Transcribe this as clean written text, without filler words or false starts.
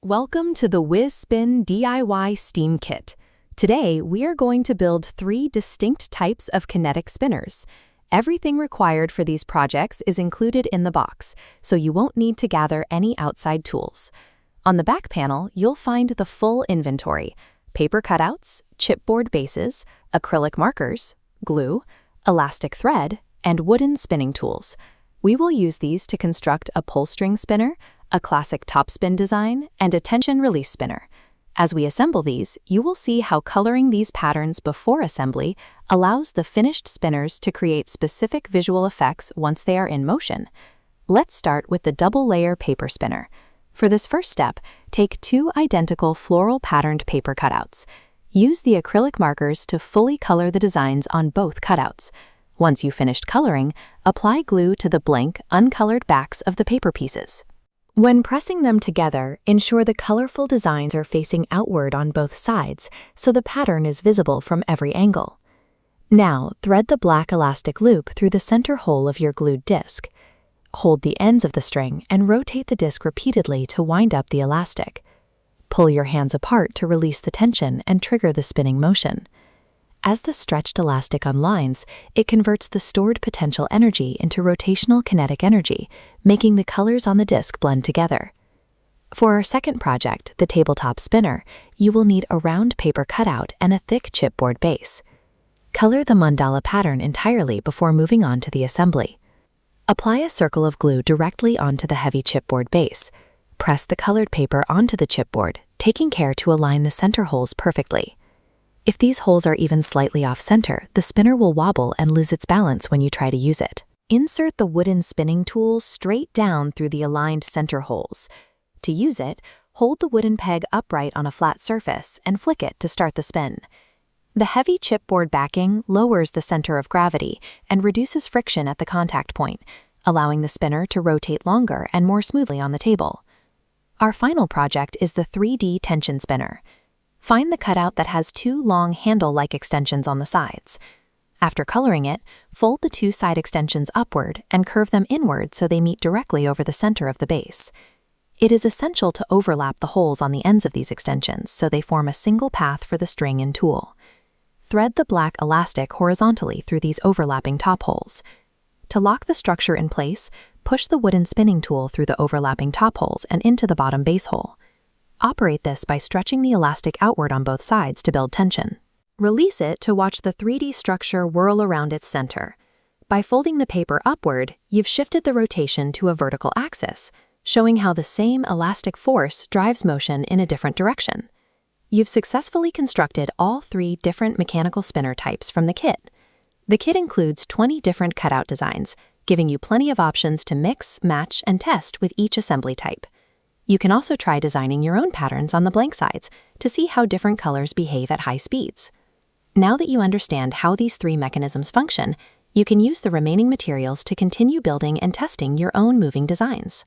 Welcome to the Whiz-Spin DIY Steam Kit. Today, we are going to build 3 distinct types of kinetic spinners. Everything required for these projects is included in the box, so you won't need to gather any outside tools. On the back panel, you'll find the full inventory: paper cutouts, chipboard bases, acrylic markers, glue, elastic thread, and wooden spinning tools. We will use these to construct a pull-string spinner, a classic topspin design, and a tension-release spinner. As we assemble these, you will see how coloring these patterns before assembly allows the finished spinners to create specific visual effects once they are in motion. Let's start with the double-layer paper spinner. For this first step, take 2 identical floral patterned paper cutouts. Use the acrylic markers to fully color the designs on both cutouts. Once you've finished coloring, apply glue to the blank, uncolored backs of the paper pieces. When pressing them together, ensure the colorful designs are facing outward on both sides, so the pattern is visible from every angle. Now, thread the black elastic loop through the center hole of your glued disc. Hold the ends of the string and rotate the disc repeatedly to wind up the elastic. Pull your hands apart to release the tension and trigger the spinning motion. As the stretched elastic unlines, it converts the stored potential energy into rotational kinetic energy, making the colors on the disc blend together. For our second project, the tabletop spinner, you will need a round paper cutout and a thick chipboard base. Color the mandala pattern entirely before moving on to the assembly. Apply a circle of glue directly onto the heavy chipboard base. Press the colored paper onto the chipboard, taking care to align the center holes perfectly. If these holes are even slightly off-center, the spinner will wobble and lose its balance when you try to use it. Insert the wooden spinning tool straight down through the aligned center holes. To use it, hold the wooden peg upright on a flat surface and flick it to start the spin. The heavy chipboard backing lowers the center of gravity and reduces friction at the contact point, allowing the spinner to rotate longer and more smoothly on the table. Our final project is the 3D tension spinner. Find the cutout that has 2 long handle-like extensions on the sides. After coloring it, fold the 2 side extensions upward and curve them inward so they meet directly over the center of the base. It is essential to overlap the holes on the ends of these extensions so they form a single path for the string and tool. Thread the black elastic horizontally through these overlapping top holes. To lock the structure in place, push the wooden spinning tool through the overlapping top holes and into the bottom base hole. Operate this by stretching the elastic outward on both sides to build tension. Release it to watch the 3D structure whirl around its center. By folding the paper upward, you've shifted the rotation to a vertical axis, showing how the same elastic force drives motion in a different direction. You've successfully constructed all 3 different mechanical spinner types from the kit. The kit includes 20 different cutout designs, giving you plenty of options to mix, match, and test with each assembly type. You can also try designing your own patterns on the blank sides to see how different colors behave at high speeds. Now that you understand how these 3 mechanisms function, you can use the remaining materials to continue building and testing your own moving designs.